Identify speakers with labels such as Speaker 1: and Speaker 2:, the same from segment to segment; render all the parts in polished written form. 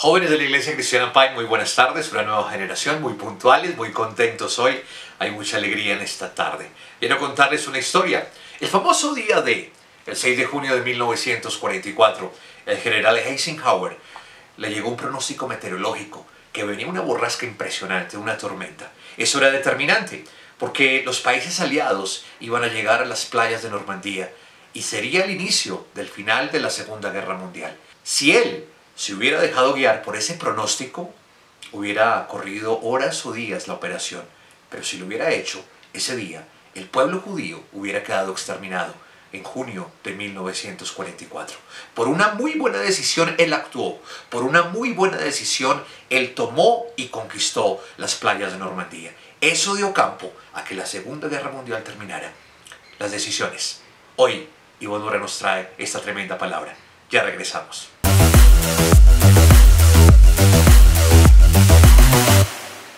Speaker 1: Jóvenes de la Iglesia Cristiana Pine, muy buenas tardes, una nueva generación, muy puntuales, muy contentos hoy, hay mucha alegría en esta tarde. Quiero contarles una historia. El famoso día D, el 6 de junio de 1944, el general Eisenhower le llegó un pronóstico meteorológico que venía una borrasca impresionante, una tormenta. Eso era determinante, porque los países aliados iban a llegar a las playas de Normandía y sería el inicio del final de la Segunda Guerra Mundial. Si él se hubiera dejado guiar por ese pronóstico, hubiera corrido horas o días la operación, pero si lo hubiera hecho, ese día, el pueblo judío hubiera quedado exterminado en junio de 1944. Por una muy buena decisión él actuó, por una muy buena decisión él tomó y conquistó las playas de Normandía. Eso dio campo a que la Segunda Guerra Mundial terminara. Las decisiones. Hoy Ivonne Dura nos trae esta tremenda palabra. Ya regresamos.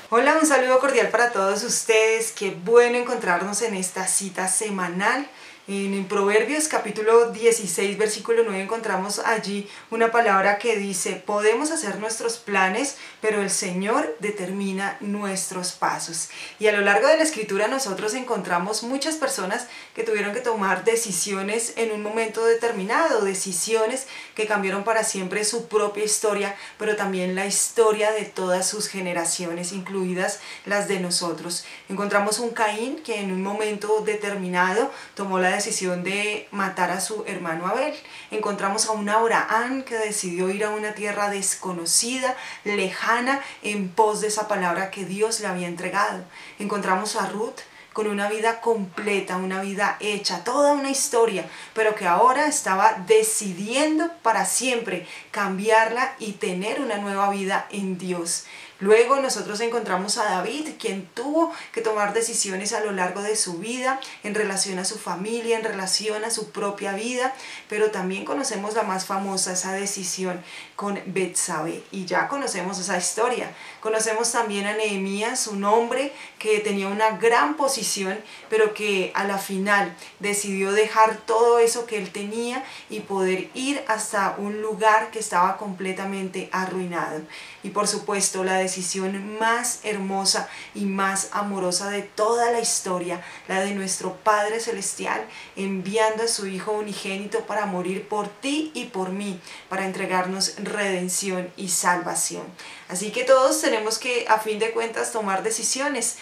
Speaker 2: Hola, un saludo cordial para todos ustedes. Qué bueno encontrarnos en esta cita semanal. En Proverbios capítulo 16 versículo 9 encontramos allí una palabra que dice: podemos hacer nuestros planes, pero el Señor determina nuestros pasos. Y a lo largo de la escritura nosotros encontramos muchas personas que tuvieron que tomar decisiones en un momento determinado, decisiones que cambiaron para siempre su propia historia, pero también la historia de todas sus generaciones, incluidas las de nosotros. Encontramos un Caín que en un momento determinado tomó la decisión de matar a su hermano Abel. Encontramos a un Abraham que decidió ir a una tierra desconocida, lejana, en pos de esa palabra que Dios le había entregado. Encontramos a Ruth con una vida completa, una vida hecha, toda una historia, pero que ahora estaba decidiendo para siempre cambiarla y tener una nueva vida en Dios. Luego nosotros encontramos a David, quien tuvo que tomar decisiones a lo largo de su vida en relación a su familia, en relación a su propia vida, pero también conocemos la más famosa, esa decisión con Betsabé, y ya conocemos esa historia. Conocemos también a Nehemías, un hombre que tenía una gran posición, pero que a la final decidió dejar todo eso que él tenía y poder ir hasta un lugar que estaba completamente arruinado. Y por supuesto, la decisión más hermosa y más amorosa de toda la historia, la de nuestro Padre Celestial, enviando a su Hijo unigénito para morir por ti y por mí, para entregarnos redención y salvación. Así que todos tenemos que, a fin de cuentas, tomar decisiones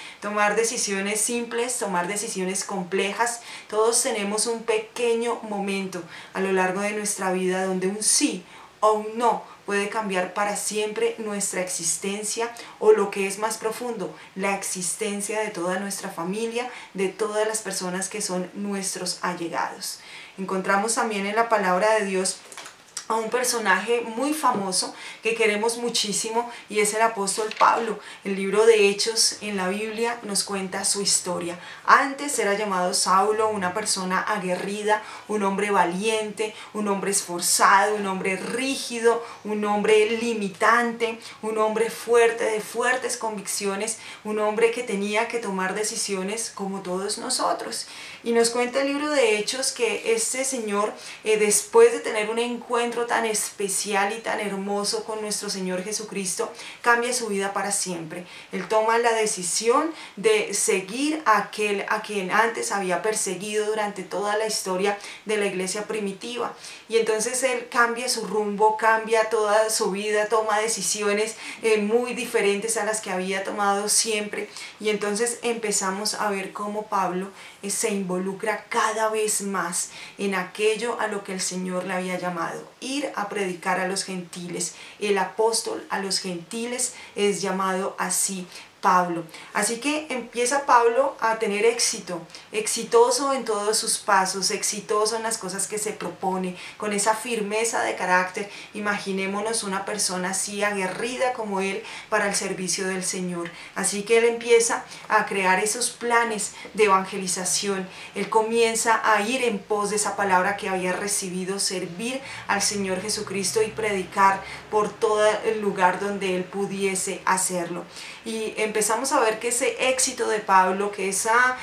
Speaker 2: simples, tomar decisiones complejas. Todos tenemos un pequeño momento a lo largo de nuestra vida donde un sí o un no puede cambiar para siempre nuestra existencia, o lo que es más profundo, la existencia de toda nuestra familia, de todas las personas que son nuestros allegados. Encontramos también en la palabra de Dios a un personaje muy famoso que queremos muchísimo, y es el apóstol Pablo. El libro de Hechos en la Biblia nos cuenta su historia. Antes era llamado Saulo, una persona aguerrida, un hombre valiente, un hombre esforzado, un hombre rígido, un hombre limitante, un hombre fuerte, de fuertes convicciones, un hombre que tenía que tomar decisiones como todos nosotros. Y nos cuenta el libro de Hechos que este señor, después de tener un encuentro tan especial y tan hermoso con nuestro Señor Jesucristo, cambia su vida para siempre. Él toma la decisión de seguir a quien antes había perseguido durante toda la historia de la iglesia primitiva. Y entonces él cambia su rumbo, cambia toda su vida, toma decisiones muy diferentes a las que había tomado siempre. Y entonces empezamos a ver cómo Pablo se involucra cada vez más en aquello a lo que el Señor le había llamado: ir a predicar a los gentiles. El apóstol a los gentiles es llamado así Pablo. Así que empieza Pablo a tener éxito, exitoso en todos sus pasos, exitoso en las cosas que se propone, con esa firmeza de carácter. Imaginémonos una persona así aguerrida como él para el servicio del Señor. Así que él empieza a crear esos planes de evangelización. Él comienza a ir en pos de esa palabra que había recibido, servir al Señor Jesucristo y predicar por todo el lugar donde él pudiese hacerlo. Y empezamos a ver que ese éxito de Pablo, que esa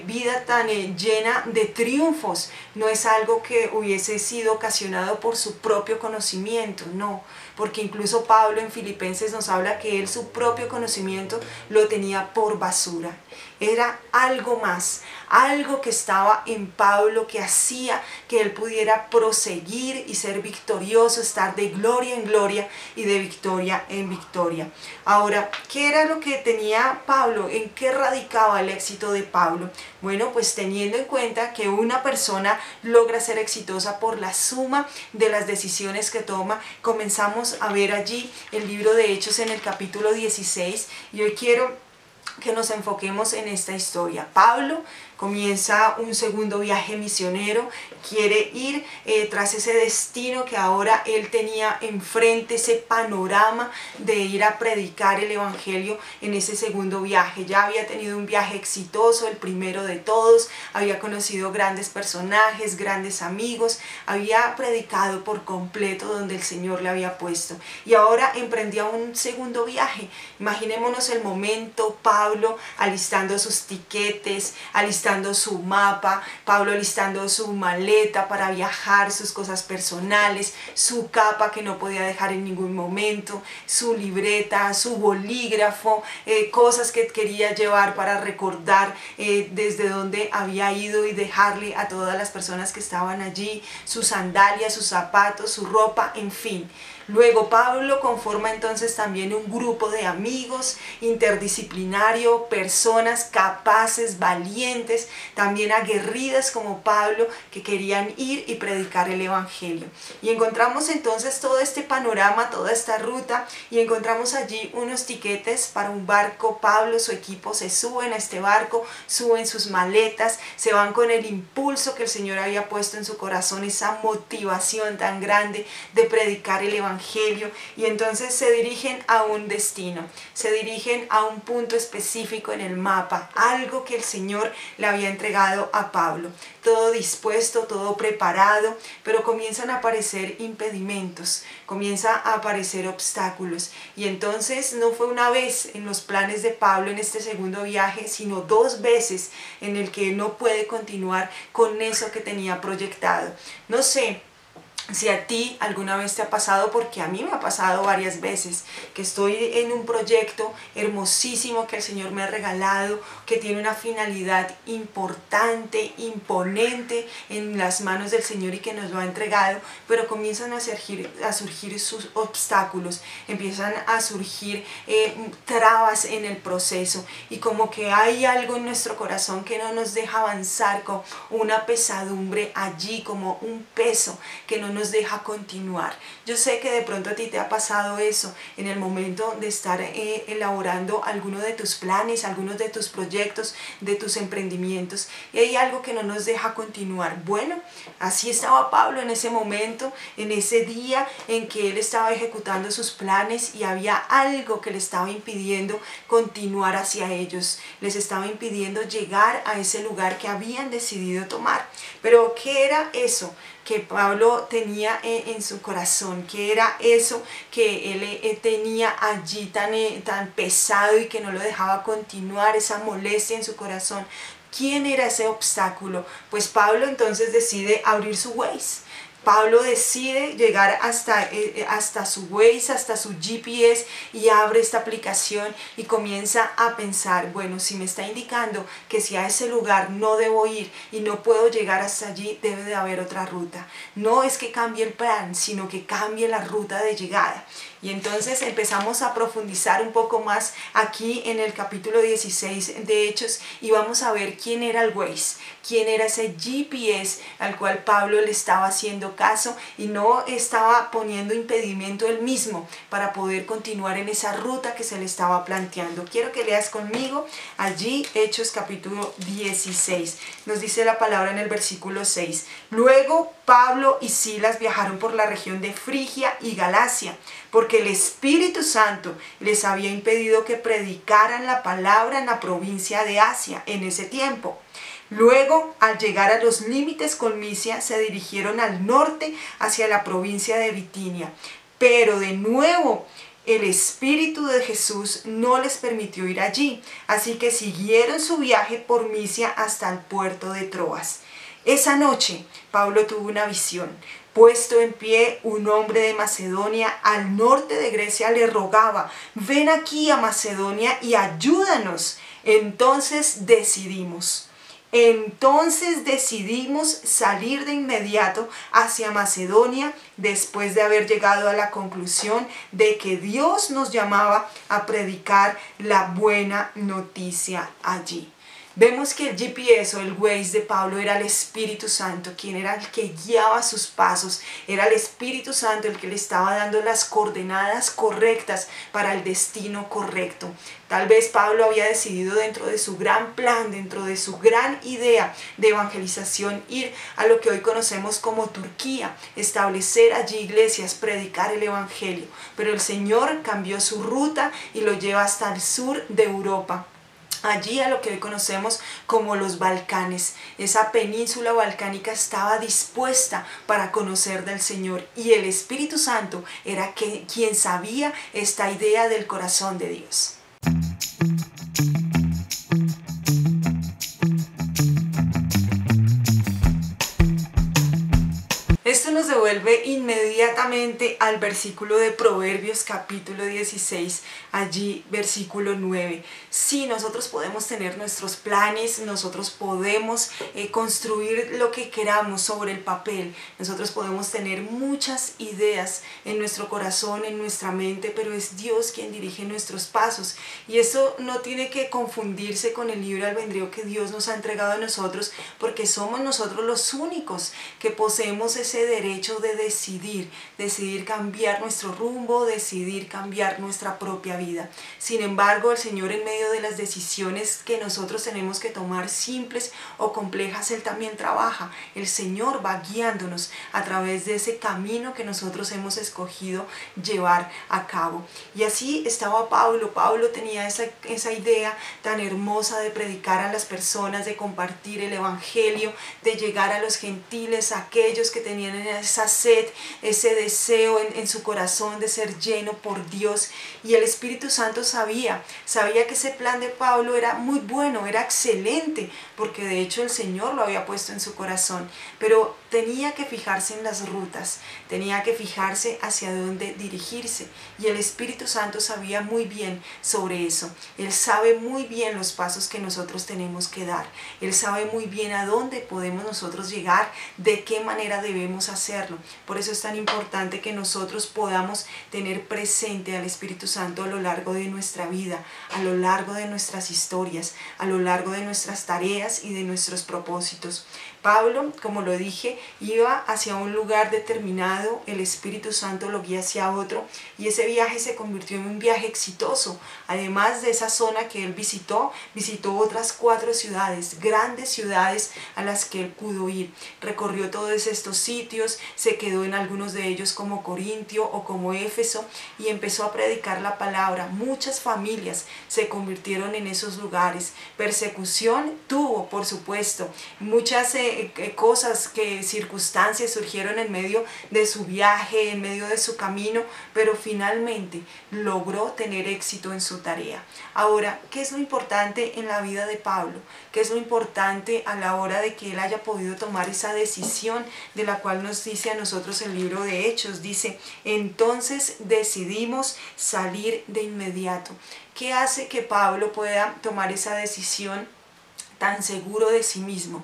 Speaker 2: vida tan llena de triunfos, no es algo que hubiese sido ocasionado por su propio conocimiento, no. porque incluso Pablo en Filipenses nos habla que él su propio conocimiento lo tenía por basura. Era algo más, algo que estaba en Pablo que hacía que él pudiera proseguir y ser victorioso, estar de gloria en gloria y de victoria en victoria. Ahora, ¿qué era lo que tenía Pablo? ¿En qué radicaba el éxito de Pablo? Bueno, pues teniendo en cuenta que una persona logra ser exitosa por la suma de las decisiones que toma, comenzamos a ver allí el libro de Hechos en el capítulo 16 y hoy quiero que nos enfoquemos en esta historia. Pablo comienza un segundo viaje misionero, quiere ir tras ese destino que ahora él tenía enfrente, ese panorama de ir a predicar el evangelio en ese segundo viaje. Ya había tenido un viaje exitoso, el primero de todos, había conocido grandes personajes, grandes amigos, había predicado por completo donde el Señor le había puesto y ahora emprendía un segundo viaje. Imaginémonos el momento, Pablo alistando sus tiquetes, alistando su mapa, Pablo alistando su maleta para viajar, sus cosas personales, su capa que no podía dejar en ningún momento, su libreta, su bolígrafo, cosas que quería llevar para recordar desde dónde había ido y dejarle a todas las personas que estaban allí, sus sandalias, sus zapatos, su ropa, en fin. Luego Pablo conforma entonces también un grupo de amigos interdisciplinario, personas capaces, valientes, también aguerridas como Pablo, que querían ir y predicar el evangelio. Y encontramos entonces todo este panorama, toda esta ruta, y encontramos allí unos tiquetes para un barco. Pablo, su equipo se suben a este barco, suben sus maletas, se van con el impulso que el Señor había puesto en su corazón, esa motivación tan grande de predicar el evangelio. Y entonces se dirigen a un destino, se dirigen a un punto específico en el mapa, algo que el Señor le había entregado a Pablo. Todo dispuesto, todo preparado, pero comienzan a aparecer impedimentos, comienzan a aparecer obstáculos. Y entonces no fue una vez en los planes de Pablo en este segundo viaje, sino 2 veces en el que no puede continuar con eso que tenía proyectado. No sé si a ti alguna vez te ha pasado, porque a mí me ha pasado varias veces, que estoy en un proyecto hermosísimo que el Señor me ha regalado, que tiene una finalidad importante, imponente en las manos del Señor y que nos lo ha entregado, pero comienzan a surgir sus obstáculos, empiezan a surgir trabas en el proceso y como que hay algo en nuestro corazón que no nos deja avanzar, con una pesadumbre allí, como un peso que no nos deja continuar. Yo sé que de pronto a ti te ha pasado eso en el momento de estar elaborando alguno de tus planes, algunos de tus proyectos, de tus emprendimientos, y hay algo que no nos deja continuar. Bueno, así estaba Pablo en ese momento, en ese día en que él estaba ejecutando sus planes y había algo que le estaba impidiendo continuar hacia ellos, les estaba impidiendo llegar a ese lugar que habían decidido tomar. Pero ¿qué era eso que Pablo tenía en su corazón? ¿Qué era eso que él tenía allí tan pesado y que no lo dejaba continuar, esa molestia en su corazón? ¿Quién era ese obstáculo? Pues Pablo entonces decide abrir su Waze. Pablo decide llegar hasta su Waze, hasta su GPS, y abre esta aplicación y comienza a pensar, bueno, si me está indicando que si a ese lugar no debo ir y no puedo llegar hasta allí, debe de haber otra ruta. No es que cambie el plan, sino que cambie la ruta de llegada. Y entonces empezamos a profundizar un poco más aquí en el capítulo 16 de Hechos y vamos a ver quién era el Waze, quién era ese GPS al cual Pablo le estaba haciendo caso y no estaba poniendo impedimento él mismo para poder continuar en esa ruta que se le estaba planteando. Quiero que leas conmigo allí Hechos capítulo 16. Nos dice la palabra en el versículo 6. Luego Pablo y Silas viajaron por la región de Frigia y Galacia, porque el Espíritu Santo les había impedido que predicaran la palabra en la provincia de Asia en ese tiempo. Luego, al llegar a los límites con Misia, se dirigieron al norte hacia la provincia de Bitinia. Pero de nuevo, el Espíritu de Jesús no les permitió ir allí, así que siguieron su viaje por Misia hasta el puerto de Troas. Esa noche, Pablo tuvo una visión. Puesto en pie, un hombre de Macedonia, al norte de Grecia, le rogaba: ven aquí a Macedonia y ayúdanos. Entonces decidimos salir de inmediato hacia Macedonia, después de haber llegado a la conclusión de que Dios nos llamaba a predicar la buena noticia allí. Vemos que el GPS o el Waze de Pablo era el Espíritu Santo, quien era el que guiaba sus pasos. Era el Espíritu Santo el que le estaba dando las coordenadas correctas para el destino correcto. Tal vez Pablo había decidido, dentro de su gran plan, dentro de su gran idea de evangelización, ir a lo que hoy conocemos como Turquía, establecer allí iglesias, predicar el evangelio. Pero el Señor cambió su ruta y lo lleva hasta el sur de Europa. Allí, a lo que hoy conocemos como los Balcanes. Esa península balcánica estaba dispuesta para conocer del Señor, y el Espíritu Santo era quien sabía esta idea del corazón de Dios. Esto nos devuelve inmediatamente al versículo de Proverbios capítulo 16, allí versículo 9. Sí, nosotros podemos tener nuestros planes, nosotros podemos construir lo que queramos sobre el papel, nosotros podemos tener muchas ideas en nuestro corazón, en nuestra mente, pero es Dios quien dirige nuestros pasos, y eso no tiene que confundirse con el libre albedrío que Dios nos ha entregado a nosotros, porque somos nosotros los únicos que poseemos ese derecho de decidir cambiar nuestro rumbo, decidir cambiar nuestra propia vida. Sin embargo, el Señor, en medio de las decisiones que nosotros tenemos que tomar, simples o complejas, Él también trabaja. El Señor va guiándonos a través de ese camino que nosotros hemos escogido llevar a cabo. Y así estaba Pablo. Pablo tenía esa idea tan hermosa de predicar a las personas, de compartir el evangelio, de llegar a los gentiles, a aquellos que tenían esa sed, ese deseo en su corazón de ser lleno por Dios. Y el Espíritu Santo sabía que ese plan de Pablo era muy bueno, era excelente, porque de hecho el Señor lo había puesto en su corazón, pero tenía que fijarse en las rutas, tenía que fijarse hacia dónde dirigirse, y el Espíritu Santo sabía muy bien sobre eso. Él sabe muy bien los pasos que nosotros tenemos que dar, Él sabe muy bien a dónde podemos nosotros llegar, de qué manera debemos hacerlo. Por eso es tan importante que nosotros podamos tener presente al Espíritu Santo a lo largo de nuestra vida, a lo largo de nuestras historias, a lo largo de nuestras tareas y de nuestros propósitos. Pablo, como lo dije, iba hacia un lugar determinado, el Espíritu Santo lo guía hacia otro, y ese viaje se convirtió en un viaje exitoso. Además de esa zona que él visitó otras 4 ciudades, grandes ciudades a las que él pudo ir. Recorrió todos estos sitios, se quedó en algunos de ellos como Corintio o como Éfeso, y empezó a predicar la palabra. Muchas familias se convirtieron en esos lugares. Persecución tuvo, por supuesto, muchas circunstancias surgieron en medio de su viaje, en medio de su camino, pero finalmente logró tener éxito en su tarea. Ahora, ¿qué es lo importante en la vida de Pablo? ¿Qué es lo importante a la hora de que él haya podido tomar esa decisión de la cual nos dice a nosotros el libro de Hechos? Dice: entonces decidimos salir de inmediato. ¿Qué hace que Pablo pueda tomar esa decisión tan seguro de sí mismo?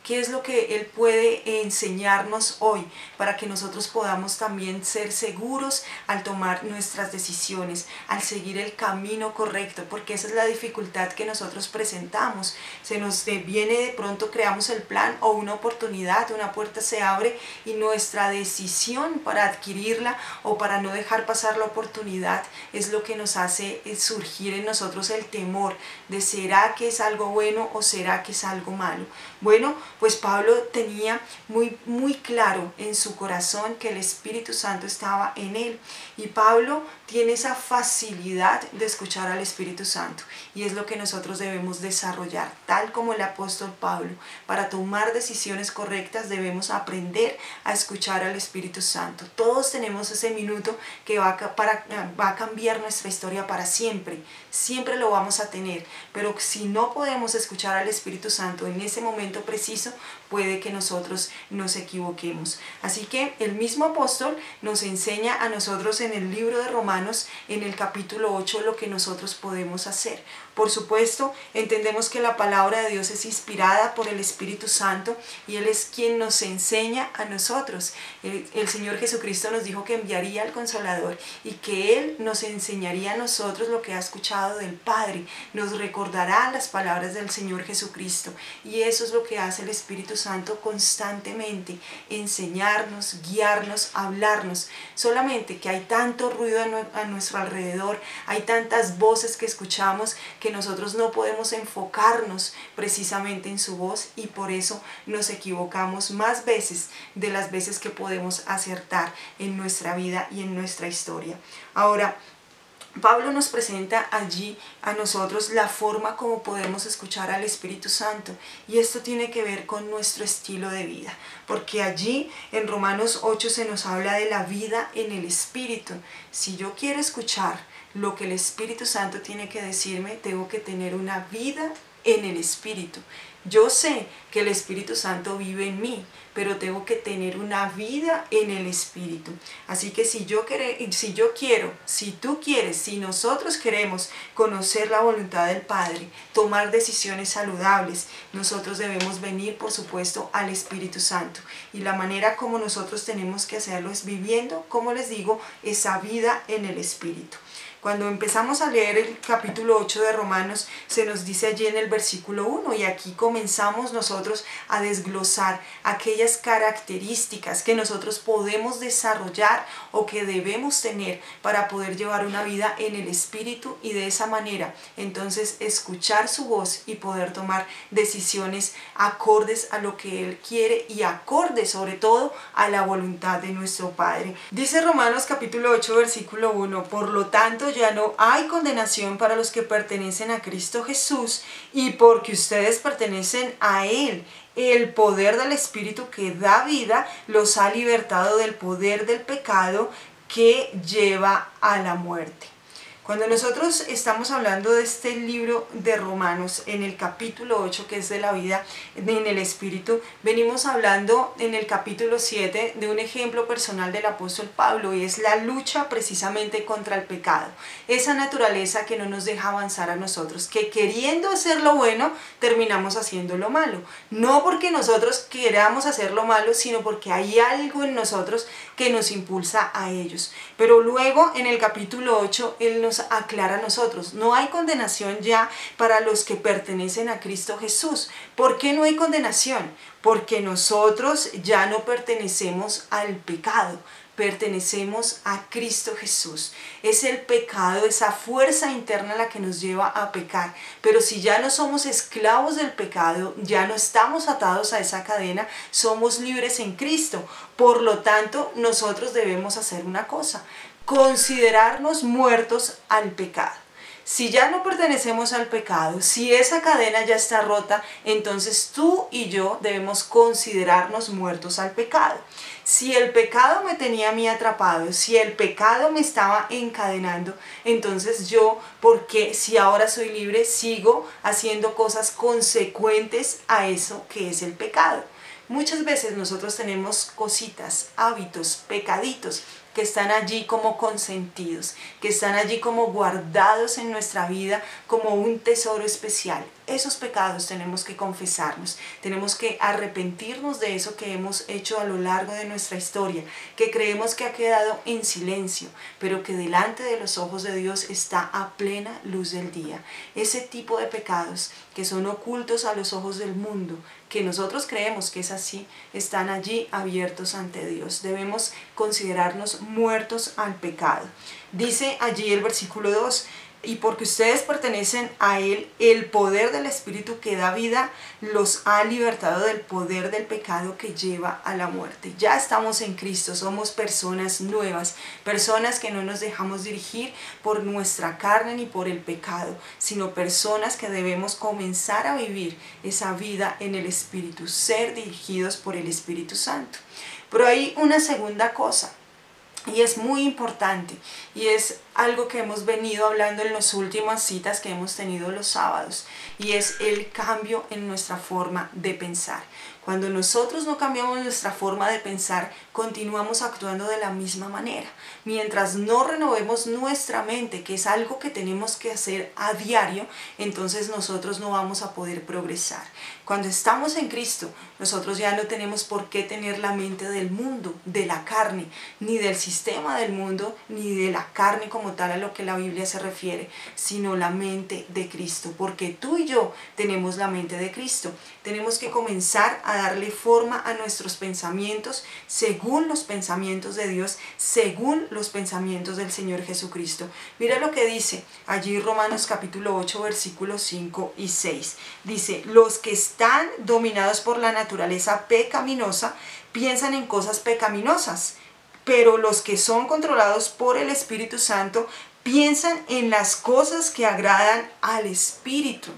Speaker 2: ¿Qué es lo que él puede enseñarnos hoy para que nosotros podamos también ser seguros al tomar nuestras decisiones, al seguir el camino correcto? Porque esa es la dificultad que nosotros presentamos. Se nos viene de pronto, creamos el plan o una oportunidad, una puerta se abre, y nuestra decisión para adquirirla o para no dejar pasar la oportunidad es lo que nos hace surgir en nosotros el temor de: ¿será que es algo bueno o será que es algo malo? Bueno, pues Pablo tenía muy claro en su corazón que el Espíritu Santo estaba en él, y Pablo tiene esa facilidad de escuchar al Espíritu Santo, y es lo que nosotros debemos desarrollar, tal como el apóstol Pablo. Para tomar decisiones correctas debemos aprender a escuchar al Espíritu Santo. Todos tenemos ese minuto que va a cambiar nuestra historia para siempre, siempre lo vamos a tener, pero si no podemos escuchar al Espíritu Santo en ese momento preciso, eso, puede que nosotros nos equivoquemos. Así que el mismo apóstol nos enseña a nosotros en el libro de Romanos, en el capítulo 8, lo que nosotros podemos hacer. Por supuesto, entendemos que la palabra de Dios es inspirada por el Espíritu Santo y Él es quien nos enseña a nosotros. El Señor Jesucristo nos dijo que enviaría al Consolador y que Él nos enseñaría a nosotros lo que ha escuchado del Padre, nos recordará las palabras del Señor Jesucristo, y eso es lo que hace el Espíritu Santo constantemente, enseñarnos, guiarnos, hablarnos. Solamente que hay tanto ruido a nuestro alrededor, hay tantas voces que escuchamos que nosotros no podemos enfocarnos precisamente en su voz, y por eso nos equivocamos más veces de las veces que podemos acertar en nuestra vida y en nuestra historia. Ahora, Pablo nos presenta allí a nosotros la forma como podemos escuchar al Espíritu Santo, y esto tiene que ver con nuestro estilo de vida, porque allí en Romanos 8 se nos habla de la vida en el Espíritu. Si yo quiero escuchar lo que el Espíritu Santo tiene que decirme, tengo que tener una vida en el Espíritu. Yo sé que el Espíritu Santo vive en mí, pero tengo que tener una vida en el Espíritu. Así que si tú quieres, si nosotros queremos conocer la voluntad del Padre, tomar decisiones saludables, nosotros debemos venir, por supuesto, al Espíritu Santo. Y la manera como nosotros tenemos que hacerlo es viviendo, como les digo, esa vida en el Espíritu. Cuando empezamos a leer el capítulo 8 de Romanos, se nos dice allí en el versículo 1, y aquí comenzamos nosotros a desglosar aquellas características que nosotros podemos desarrollar o que debemos tener para poder llevar una vida en el Espíritu, y de esa manera entonces escuchar su voz y poder tomar decisiones acordes a lo que Él quiere y acordes sobre todo a la voluntad de nuestro Padre. Dice Romanos capítulo 8 versículo 1, por lo tanto ya no hay condenación para los que pertenecen a Cristo Jesús, y porque ustedes pertenecen a Él, el poder del Espíritu que da vida los ha libertado del poder del pecado que lleva a la muerte. Cuando nosotros estamos hablando de este libro de Romanos, en el capítulo 8, que es de la vida en el Espíritu, venimos hablando en el capítulo 7 de un ejemplo personal del apóstol Pablo, y es la lucha precisamente contra el pecado. Esa naturaleza que no nos deja avanzar a nosotros, que queriendo hacer lo bueno, terminamos haciendo lo malo. No porque nosotros queramos hacer lo malo, sino porque hay algo en nosotros que nos impulsa a ellos. Pero luego en el capítulo 8, Él nos aclara a nosotros, no hay condenación ya para los que pertenecen a Cristo Jesús. ¿Por qué no hay condenación? Porque nosotros ya no pertenecemos al pecado, pertenecemos a Cristo Jesús. Es el pecado, esa fuerza interna la que nos lleva a pecar. Pero si ya no somos esclavos del pecado, ya no estamos atados a esa cadena, somos libres en Cristo. Por lo tanto, nosotros debemos hacer una cosa: considerarnos muertos al pecado. Si ya no pertenecemos al pecado, si esa cadena ya está rota, entonces tú y yo debemos considerarnos muertos al pecado. Si el pecado me tenía a mí atrapado, si el pecado me estaba encadenando, entonces yo, porque si ahora soy libre, sigo haciendo cosas consecuentes a eso que es el pecado. Muchas veces nosotros tenemos cositas, hábitos, pecaditos que están allí como consentidos, que están allí como guardados en nuestra vida como un tesoro especial. Esos pecados tenemos que confesarnos, tenemos que arrepentirnos de eso que hemos hecho a lo largo de nuestra historia, que creemos que ha quedado en silencio, pero que delante de los ojos de Dios está a plena luz del día. Ese tipo de pecados que son ocultos a los ojos del mundo, que nosotros creemos que es así, están allí abiertos ante Dios. Debemos considerarnos muertos al pecado. Dice allí el versículo 2, y porque ustedes pertenecen a Él, el poder del Espíritu que da vida los ha libertado del poder del pecado que lleva a la muerte. Ya estamos en Cristo, somos personas nuevas, personas que no nos dejamos dirigir por nuestra carne ni por el pecado, sino personas que debemos comenzar a vivir esa vida en el Espíritu, ser dirigidos por el Espíritu Santo. Pero hay una segunda cosa, y es muy importante, y es algo que hemos venido hablando en las últimas citas que hemos tenido los sábados, y es el cambio en nuestra forma de pensar. Cuando nosotros no cambiamos nuestra forma de pensar, continuamos actuando de la misma manera. Mientras no renovemos nuestra mente, que es algo que tenemos que hacer a diario, entonces nosotros no vamos a poder progresar. Cuando estamos en Cristo, nosotros ya no tenemos por qué tener la mente del mundo, de la carne, ni del sistema del mundo, ni de la carne como tal a lo que la Biblia se refiere, sino la mente de Cristo, porque tú y yo tenemos la mente de Cristo. Tenemos que comenzar a darle forma a nuestros pensamientos según los pensamientos de Dios, según los pensamientos del Señor Jesucristo. Mira lo que dice allí Romanos capítulo 8, versículos 5 y 6. Dice: los que están dominados por la naturaleza pecaminosa piensan en cosas pecaminosas, pero los que son controlados por el Espíritu Santo piensan en las cosas que agradan al Espíritu.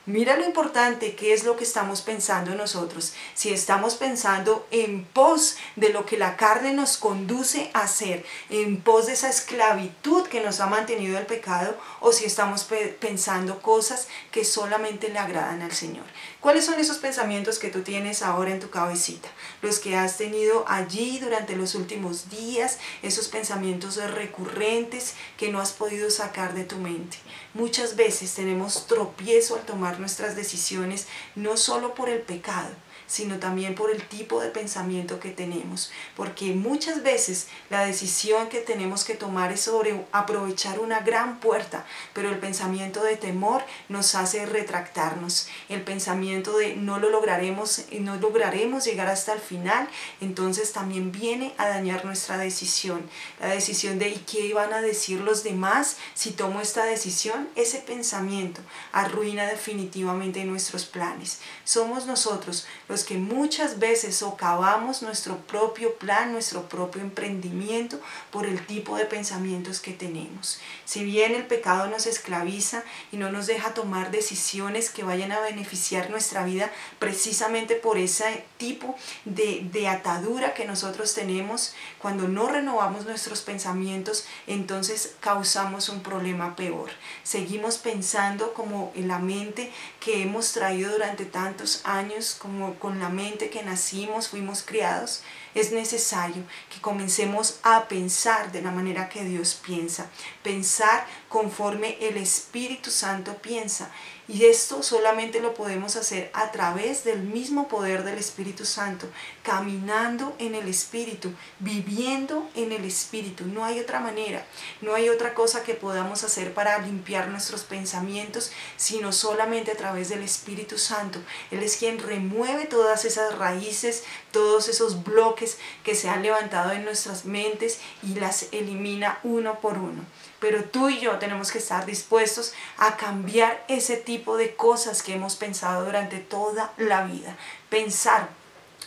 Speaker 2: Mira lo importante que es lo que estamos pensando nosotros. Si estamos pensando en pos de lo que la carne nos conduce a hacer, en pos de esa esclavitud que nos ha mantenido el pecado, o si estamos pensando cosas que solamente le agradan al Señor. ¿Cuáles son esos pensamientos que tú tienes ahora en tu cabecita? Los que has tenido allí durante los últimos días, esos pensamientos recurrentes que no has podido sacar de tu mente. Muchas veces tenemos tropiezo al tomar nuestras decisiones, no solo por el pecado, sino también por el tipo de pensamiento que tenemos, porque muchas veces la decisión que tenemos que tomar es sobre aprovechar una gran puerta, pero el pensamiento de temor nos hace retractarnos, el pensamiento de no lo lograremos y no lograremos llegar hasta el final, entonces también viene a dañar nuestra decisión, la decisión de ¿y qué van a decir los demás si tomo esta decisión? Ese pensamiento arruina definitivamente nuestros planes. Somos nosotros los que muchas veces socavamos nuestro propio plan, nuestro propio emprendimiento por el tipo de pensamientos que tenemos. Si bien el pecado nos esclaviza y no nos deja tomar decisiones que vayan a beneficiar nuestra vida precisamente por ese tipo de atadura que nosotros tenemos, cuando no renovamos nuestros pensamientos, entonces causamos un problema peor. Seguimos pensando como en la mente que hemos traído durante tantos años, como con la mente que nacimos, fuimos criados. Es necesario que comencemos a pensar de la manera que Dios piensa, pensar conforme el Espíritu Santo piensa. Y esto solamente lo podemos hacer a través del mismo poder del Espíritu Santo, caminando en el Espíritu, viviendo en el Espíritu. No hay otra manera, no hay otra cosa que podamos hacer para limpiar nuestros pensamientos, sino solamente a través del Espíritu Santo. Él es quien remueve todas esas raíces, todos esos bloques que se han levantado en nuestras mentes y las elimina uno por uno. Pero tú y yo tenemos que estar dispuestos a cambiar ese tipo de cosas que hemos pensado durante toda la vida. Pensar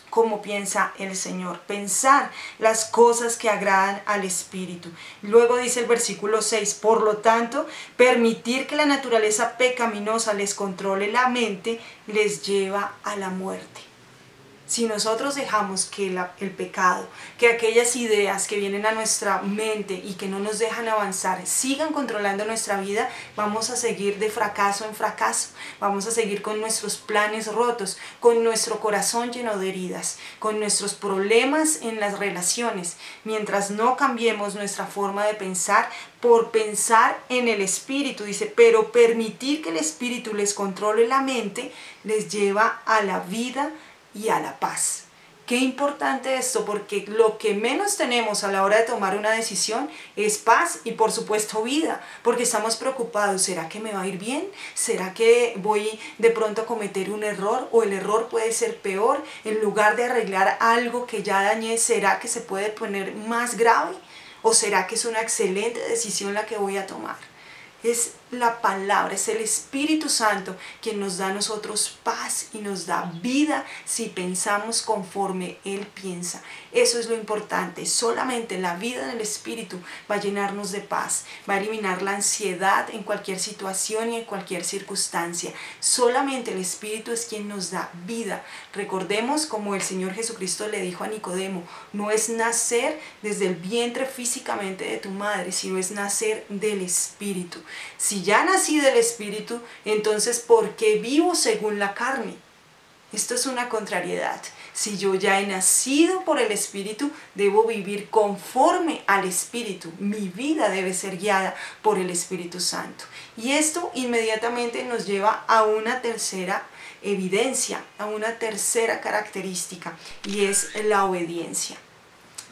Speaker 2: como piensa el Señor, pensar las cosas que agradan al Espíritu. Luego dice el versículo 6, por lo tanto, permitir que la naturaleza pecaminosa les controle la mente les lleva a la muerte. Si nosotros dejamos que el pecado, que aquellas ideas que vienen a nuestra mente y que no nos dejan avanzar, sigan controlando nuestra vida, vamos a seguir de fracaso en fracaso, vamos a seguir con nuestros planes rotos, con nuestro corazón lleno de heridas, con nuestros problemas en las relaciones, mientras no cambiemos nuestra forma de pensar por pensar en el Espíritu. Dice, pero permitir que el Espíritu les controle la mente les lleva a la vida y a la paz. Qué importante esto, porque lo que menos tenemos a la hora de tomar una decisión es paz y por supuesto vida, porque estamos preocupados, ¿será que me va a ir bien? ¿Será que voy de pronto a cometer un error? ¿O el error puede ser peor? En lugar de arreglar algo que ya dañé, ¿será que se puede poner más grave? ¿O será que es una excelente decisión la que voy a tomar? Es la palabra, es el Espíritu Santo quien nos da a nosotros paz y nos da vida si pensamos conforme Él piensa. Eso es lo importante. Solamente la vida del Espíritu va a llenarnos de paz, va a eliminar la ansiedad en cualquier situación y en cualquier circunstancia. Solamente el Espíritu es quien nos da vida. Recordemos como el Señor Jesucristo le dijo a Nicodemo, no es nacer desde el vientre físicamente de tu madre, sino es nacer del Espíritu. Si ya nací del Espíritu, entonces ¿por qué vivo según la carne? Esto es una contrariedad. Si yo ya he nacido por el Espíritu, debo vivir conforme al Espíritu. Mi vida debe ser guiada por el Espíritu Santo. Y esto inmediatamente nos lleva a una tercera evidencia, a una tercera característica, y es la obediencia.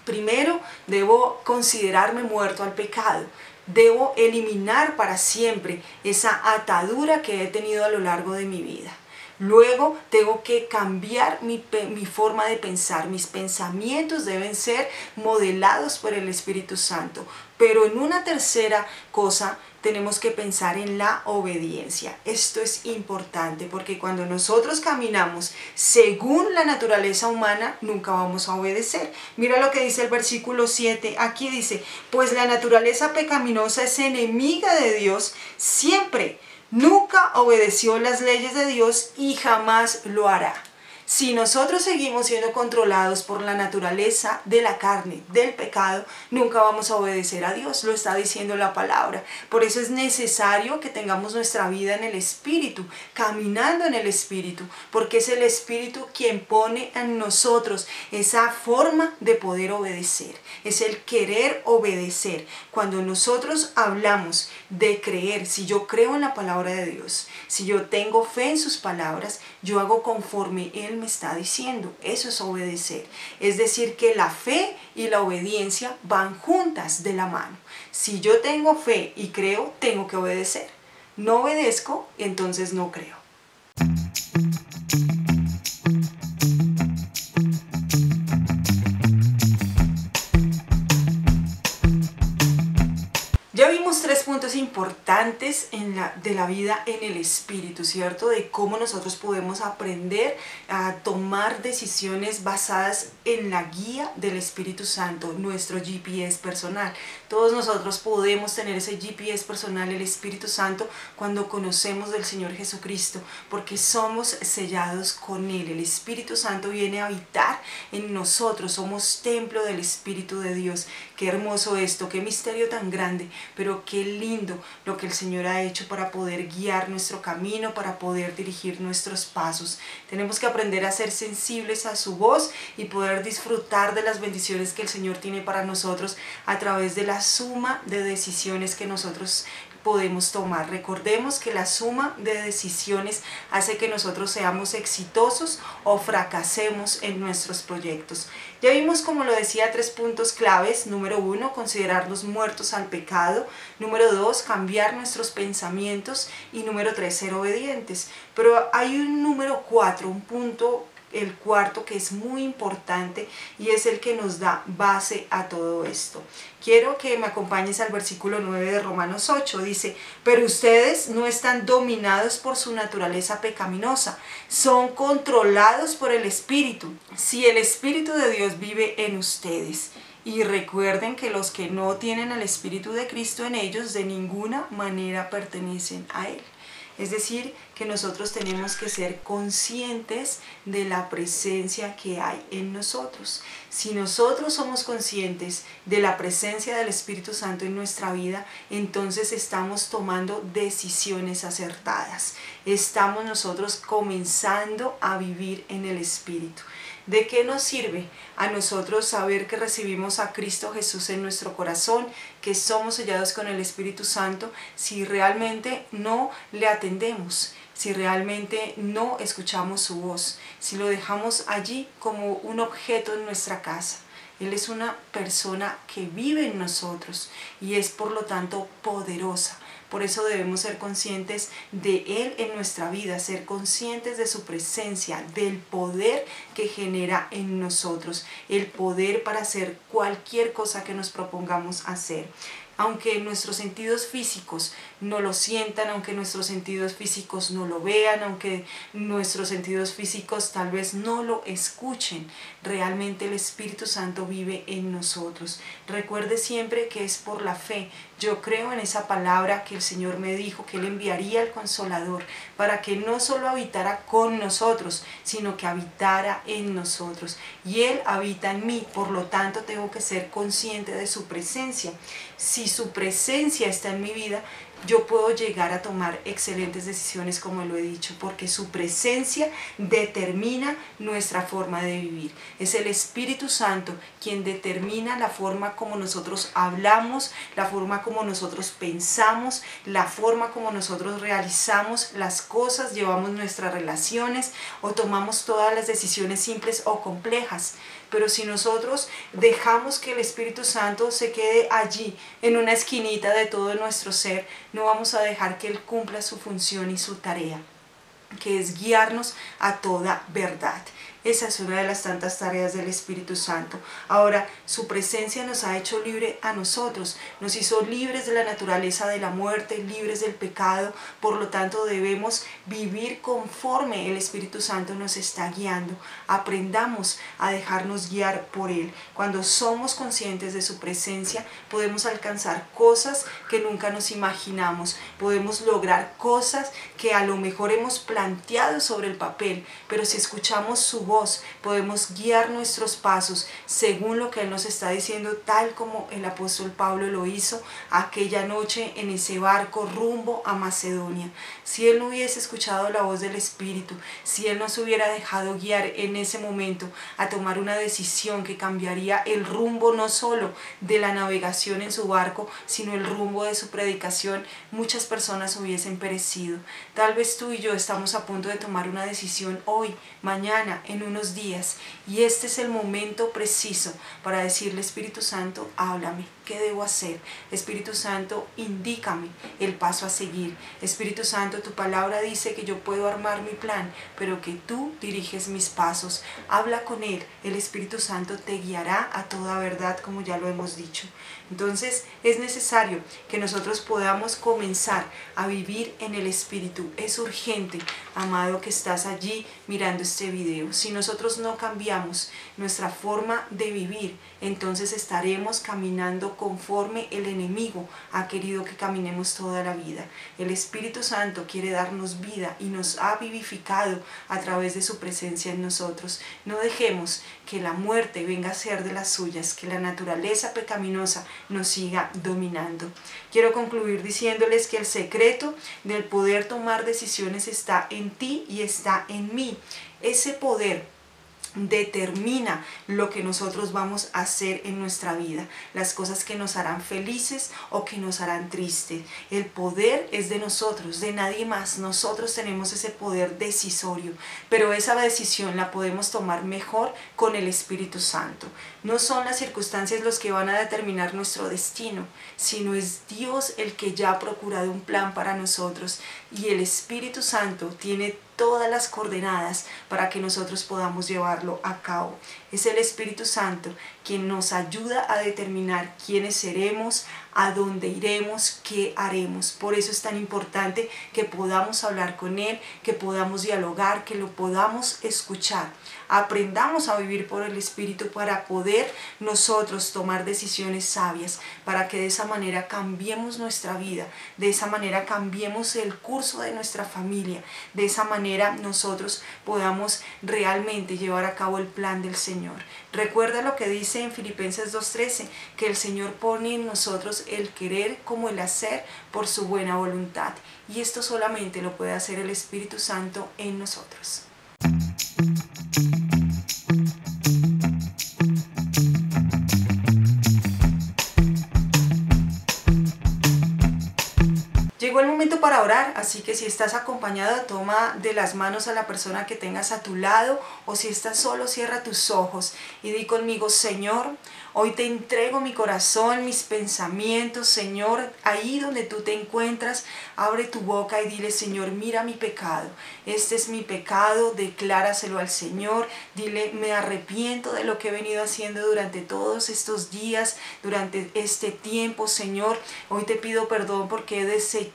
Speaker 2: Primero, debo considerarme muerto al pecado. Debo eliminar para siempre esa atadura que he tenido a lo largo de mi vida. Luego tengo que cambiar mi forma de pensar. Mis pensamientos deben ser modelados por el Espíritu Santo. Pero en una tercera cosa tenemos que pensar en la obediencia. Esto es importante porque cuando nosotros caminamos según la naturaleza humana, nunca vamos a obedecer. Mira lo que dice el versículo 7. Aquí dice, pues la naturaleza pecaminosa es enemiga de Dios siempre. Nunca obedeció las leyes de Dios y jamás lo hará. Si nosotros seguimos siendo controlados por la naturaleza de la carne, del pecado, nunca vamos a obedecer a Dios, lo está diciendo la palabra. Por eso es necesario que tengamos nuestra vida en el Espíritu, caminando en el Espíritu, porque es el Espíritu quien pone en nosotros esa forma de poder obedecer, es el querer obedecer. Cuando nosotros hablamos de creer, si yo creo en la palabra de Dios, si yo tengo fe en sus palabras, yo hago conforme Él me está diciendo. Eso es obedecer. Es decir, que la fe y la obediencia van juntas de la mano. Si yo tengo fe y creo, tengo que obedecer. No obedezco, entonces no creo. Ya vimos 3 puntos importantes de la vida en el Espíritu, ¿cierto? De cómo nosotros podemos aprender a tomar decisiones basadas en la guía del Espíritu Santo, nuestro GPS personal. Todos nosotros podemos tener ese GPS personal, el Espíritu Santo, cuando conocemos del Señor Jesucristo, porque somos sellados con Él. El Espíritu Santo viene a habitar en nosotros, somos templo del Espíritu de Dios. Qué hermoso esto, qué misterio tan grande. Pero qué lindo lo que el Señor ha hecho para poder guiar nuestro camino, para poder dirigir nuestros pasos. Tenemos que aprender a ser sensibles a su voz y poder disfrutar de las bendiciones que el Señor tiene para nosotros a través de la suma de decisiones que nosotros podemos tomar. Recordemos que la suma de decisiones hace que nosotros seamos exitosos o fracasemos en nuestros proyectos. Ya vimos, como lo decía, 3 puntos claves. Número 1, considerarnos muertos al pecado. Número 2, cambiar nuestros pensamientos. Y número 3, ser obedientes. Pero hay un número 4, un punto, el cuarto, que es muy importante y es el que nos da base a todo esto. Quiero que me acompañes al versículo 9 de Romanos 8. Dice, pero ustedes no están dominados por su naturaleza pecaminosa, son controlados por el Espíritu. Si el Espíritu de Dios vive en ustedes. Y recuerden que los que no tienen el Espíritu de Cristo en ellos, de ninguna manera pertenecen a Él. Es decir, que nosotros tenemos que ser conscientes de la presencia que hay en nosotros. Si nosotros somos conscientes de la presencia del Espíritu Santo en nuestra vida, entonces estamos tomando decisiones acertadas. Estamos nosotros comenzando a vivir en el Espíritu. ¿De qué nos sirve a nosotros saber que recibimos a Cristo Jesús en nuestro corazón, que somos sellados con el Espíritu Santo, si realmente no le atendemos, si realmente no escuchamos su voz, si lo dejamos allí como un objeto en nuestra casa? Él es una persona que vive en nosotros y es por lo tanto poderosa. Por eso debemos ser conscientes de Él en nuestra vida, ser conscientes de su presencia, del poder que genera en nosotros, el poder para hacer cualquier cosa que nos propongamos hacer. aunque nuestros sentidos físicos no lo sientan, aunque nuestros sentidos físicos no lo vean, aunque nuestros sentidos físicos tal vez no lo escuchen, realmente el Espíritu Santo vive en nosotros. Recuerde siempre que es por la fe. Yo creo en esa palabra que el Señor me dijo, que Él enviaría al Consolador para que no solo habitara con nosotros, sino que habitara en nosotros. Y Él habita en mí, por lo tanto tengo que ser consciente de su presencia. Si su presencia está en mi vida, yo puedo llegar a tomar excelentes decisiones, como lo he dicho, porque su presencia determina nuestra forma de vivir. Es el Espíritu Santo quien determina la forma como nosotros hablamos, la forma como nosotros pensamos, la forma como nosotros realizamos las cosas, llevamos nuestras relaciones o tomamos todas las decisiones simples o complejas. Pero si nosotros dejamos que el Espíritu Santo se quede allí, en una esquinita de todo nuestro ser, no vamos a dejar que Él cumpla su función y su tarea, que es guiarnos a toda verdad. Esa es una de las tantas tareas del Espíritu Santo. Ahora, su presencia nos ha hecho libre a nosotros, nos hizo libres de la naturaleza de la muerte, libres del pecado, por lo tanto debemos vivir conforme el Espíritu Santo nos está guiando. Aprendamos a dejarnos guiar por Él. Cuando somos conscientes de su presencia, podemos alcanzar cosas que nunca nos imaginamos, podemos lograr cosas que a lo mejor hemos planteado sobre el papel, pero si escuchamos su voz, podemos guiar nuestros pasos según lo que Él nos está diciendo, tal como el apóstol Pablo lo hizo aquella noche en ese barco rumbo a Macedonia. Si Él no hubiese escuchado la voz del Espíritu, si Él no se hubiera dejado guiar en ese momento a tomar una decisión que cambiaría el rumbo no solo de la navegación en su barco, sino el rumbo de su predicación, muchas personas hubiesen perecido. Tal vez tú y yo estamos a punto de tomar una decisión hoy, mañana, en unos días, y este es el momento preciso para decirle: Espíritu Santo, háblame, ¿qué debo hacer? Espíritu Santo, indícame el paso a seguir. Espíritu Santo, tu palabra dice que yo puedo armar mi plan, pero que tú diriges mis pasos. Habla con Él, el Espíritu Santo te guiará a toda verdad, como ya lo hemos dicho. Entonces es necesario que nosotros podamos comenzar a vivir en el Espíritu. Es urgente, amado, que estás allí mirando este video. Si nosotros no cambiamos nuestra forma de vivir, entonces estaremos caminando conforme el enemigo ha querido que caminemos toda la vida. El Espíritu Santo quiere darnos vida y nos ha vivificado a través de su presencia en nosotros. No dejemos que la muerte venga a ser de las suyas, que la naturaleza pecaminosa nos siga dominando. Quiero concluir diciéndoles que el secreto del poder tomar decisiones está en ti y está en mí. Ese poder determina lo que nosotros vamos a hacer en nuestra vida, las cosas que nos harán felices o que nos harán tristes. El poder es de nosotros, de nadie más. Nosotros tenemos ese poder decisorio, pero esa decisión la podemos tomar mejor con el Espíritu Santo. No son las circunstancias los que van a determinar nuestro destino, sino es Dios el que ya ha procurado un plan para nosotros, y el Espíritu Santo tiene todas las coordenadas para que nosotros podamos llevarlo a cabo. Es el Espíritu Santo quien nos ayuda a determinar quiénes seremos, a dónde iremos, qué haremos. Por eso es tan importante que podamos hablar con Él, que podamos dialogar, que lo podamos escuchar. Aprendamos a vivir por el Espíritu para poder nosotros tomar decisiones sabias, para que de esa manera cambiemos nuestra vida, de esa manera cambiemos el curso de nuestra familia, de esa manera nosotros podamos realmente llevar a cabo el plan del Señor. Recuerda lo que dice en Filipenses 2:13, que el Señor pone en nosotros el querer como el hacer por su buena voluntad. Y esto solamente lo puede hacer el Espíritu Santo en nosotros. Llegó el momento para orar, así que si estás acompañado, toma de las manos a la persona que tengas a tu lado, o si estás solo, cierra tus ojos y di conmigo: Señor, hoy te entrego mi corazón, mis pensamientos. Señor, ahí donde tú te encuentras, abre tu boca y dile: Señor, mira mi pecado. Este es mi pecado, decláraselo al Señor. Dile: me arrepiento de lo que he venido haciendo durante todos estos días, durante este tiempo, Señor. Hoy te pido perdón porque he desechado,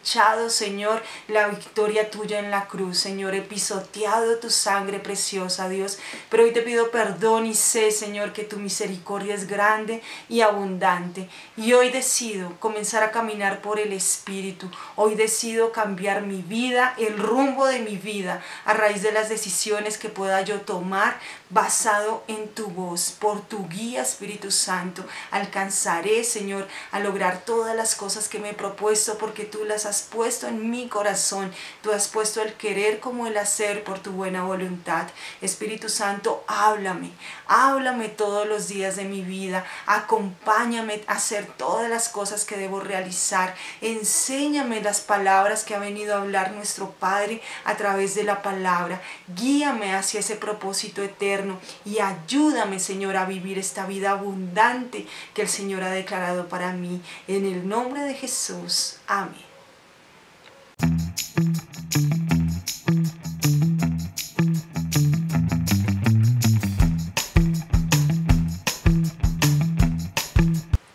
Speaker 2: Señor, la victoria tuya en la cruz. Señor, he pisoteado tu sangre preciosa, Dios. Pero hoy te pido perdón y sé, Señor, que tu misericordia es grande y abundante. Y hoy decido comenzar a caminar por el Espíritu. Hoy decido cambiar mi vida, el rumbo de mi vida, a raíz de las decisiones que pueda yo tomar basado en tu voz. Por tu guía, Espíritu Santo, alcanzaré, Señor, a lograr todas las cosas que me he propuesto, porque tú las has puesto en mi corazón. Tú has puesto el querer como el hacer por tu buena voluntad. Espíritu Santo, háblame todos los días de mi vida. Acompáñame a hacer todas las cosas que debo realizar. Enséñame las palabras que ha venido a hablar nuestro Padre a través de la palabra. Guíame hacia ese propósito eterno y ayúdame, Señor, a vivir esta vida abundante que el Señor ha declarado para mí. En el nombre de Jesús. Amén.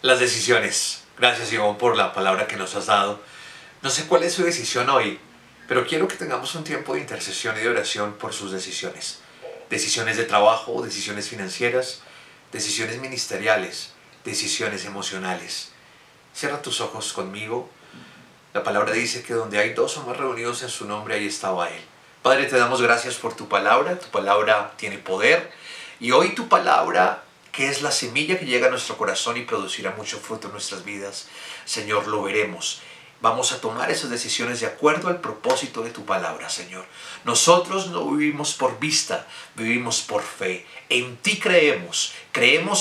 Speaker 1: Las decisiones. Gracias, Ivonne, por la palabra que nos has dado. No sé cuál es su decisión hoy, pero quiero que tengamos un tiempo de intercesión y de oración por sus decisiones. Decisiones de trabajo, decisiones financieras, decisiones ministeriales, decisiones emocionales. Cierra tus ojos conmigo. La palabra dice que donde hay dos o más reunidos en su nombre, ahí estaba Él. Padre, te damos gracias por tu palabra tiene poder, y hoy tu palabra, que es la semilla que llega a nuestro corazón y producirá mucho fruto en nuestras vidas, Señor, lo veremos. Vamos a tomar esas decisiones de acuerdo al propósito de tu palabra, Señor. Nosotros no vivimos por vista, vivimos por fe. En ti creemos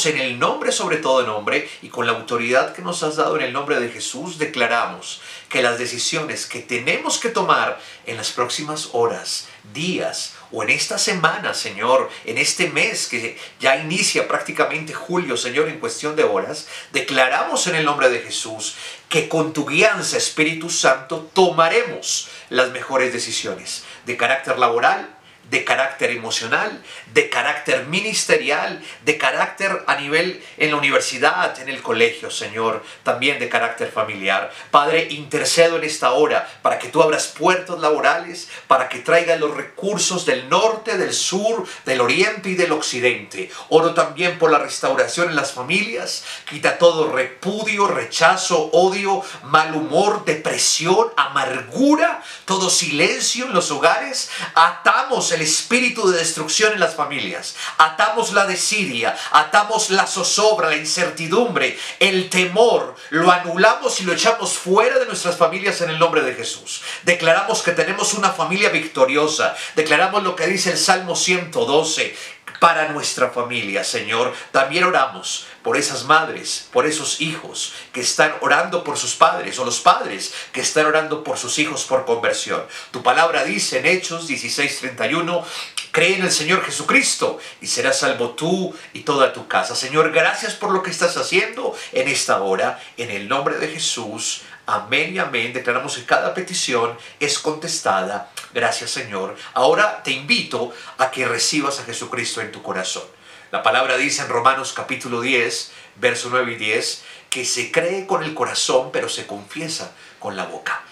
Speaker 1: en el nombre sobre todo nombre, y con la autoridad que nos has dado en el nombre de Jesús declaramos que las decisiones que tenemos que tomar en las próximas horas, días o en esta semana, Señor, en este mes que ya inicia prácticamente julio, Señor, en cuestión de horas, declaramos en el nombre de Jesús que con tu guianza, Espíritu Santo, tomaremos las mejores decisiones de carácter laboral, de carácter emocional, de carácter ministerial, de carácter a nivel en la universidad, en el colegio, Señor, también de carácter familiar. Padre, intercedo en esta hora para que tú abras puertas laborales, para que traigas los recursos del norte, del sur, del oriente y del occidente. Oro también por la restauración en las familias. Quita todo repudio, rechazo, odio, mal humor, depresión, amargura, todo silencio en los hogares. Atamos el espíritu de destrucción en las familias, atamos la desidia, atamos la zozobra, la incertidumbre, el temor, lo anulamos y lo echamos fuera de nuestras familias en el nombre de Jesús. Declaramos que tenemos una familia victoriosa, declaramos lo que dice el Salmo 112 para nuestra familia, Señor. También oramos por esas madres, por esos hijos que están orando por sus padres, o los padres que están orando por sus hijos por conversión. Tu palabra dice en Hechos 16:31, cree en el Señor Jesucristo y serás salvo tú y toda tu casa. Señor, gracias por lo que estás haciendo en esta hora, en el nombre de Jesús. Amén y amén. Declaramos que cada petición es contestada. Gracias, Señor. Ahora te invito a que recibas a Jesucristo en tu corazón. La palabra dice en Romanos capítulo 10, verso 9 y 10, que se cree con el corazón, pero se confiesa con la boca.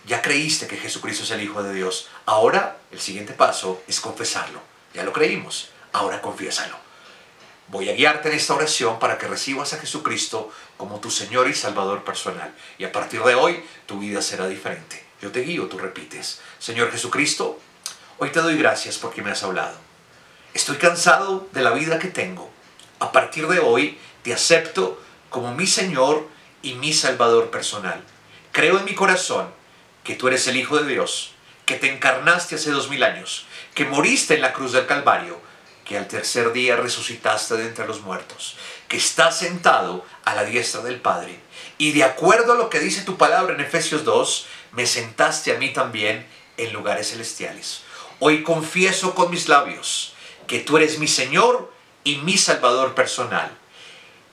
Speaker 1: Ya creíste que Jesucristo es el Hijo de Dios. Ahora el siguiente paso es confesarlo. Ya lo creímos. Ahora confiésalo. Voy a guiarte en esta oración para que recibas a Jesucristo como tu Señor y Salvador personal. Y a partir de hoy, tu vida será diferente. Yo te guío, tú repites. Señor Jesucristo, hoy te doy gracias porque me has hablado. Estoy cansado de la vida que tengo. A partir de hoy, te acepto como mi Señor y mi Salvador personal. Creo en mi corazón que tú eres el Hijo de Dios, que te encarnaste hace 2000 años, que moriste en la cruz del Calvario, que al tercer día resucitaste de entre los muertos, que estás sentado a la diestra del Padre. Y de acuerdo a lo que dice tu palabra en Efesios 2, me sentaste a mí también en lugares celestiales. Hoy confieso con mis labios que tú eres mi Señor y mi Salvador personal.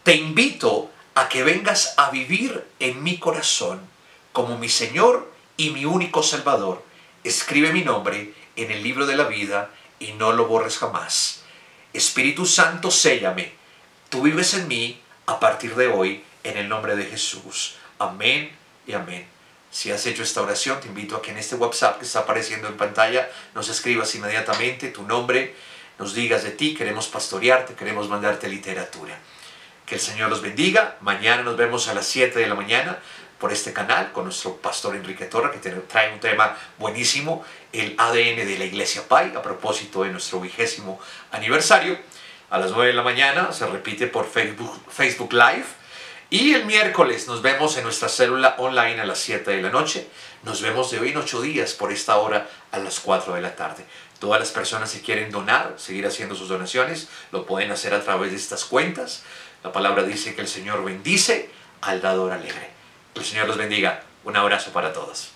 Speaker 1: Te invito a que vengas a vivir en mi corazón como mi Señor y mi único Salvador. Escribe mi nombre en el libro de la vida y no lo borres jamás. Espíritu Santo, séllame. Tú vives en mí a partir de hoy, en el nombre de Jesús. Amén y amén. Si has hecho esta oración, te invito a que en este WhatsApp que está apareciendo en pantalla nos escribas inmediatamente tu nombre, nos digas de ti, queremos pastorearte, queremos mandarte literatura. Que el Señor los bendiga. Mañana nos vemos a las 7 de la mañana por este canal con nuestro pastor Enrique Torra, que trae un tema buenísimo, el ADN de la Iglesia Pai, a propósito de nuestro 20º aniversario. A las 9 de la mañana se repite por Facebook Live. Y el miércoles nos vemos en nuestra célula online a las 7 de la noche. Nos vemos de hoy en 8 días por esta hora a las 4 de la tarde. Todas las personas que quieren donar, seguir haciendo sus donaciones, lo pueden hacer a través de estas cuentas. La palabra dice que el Señor bendice al dador alegre. Que el Señor los bendiga. Un abrazo para todos.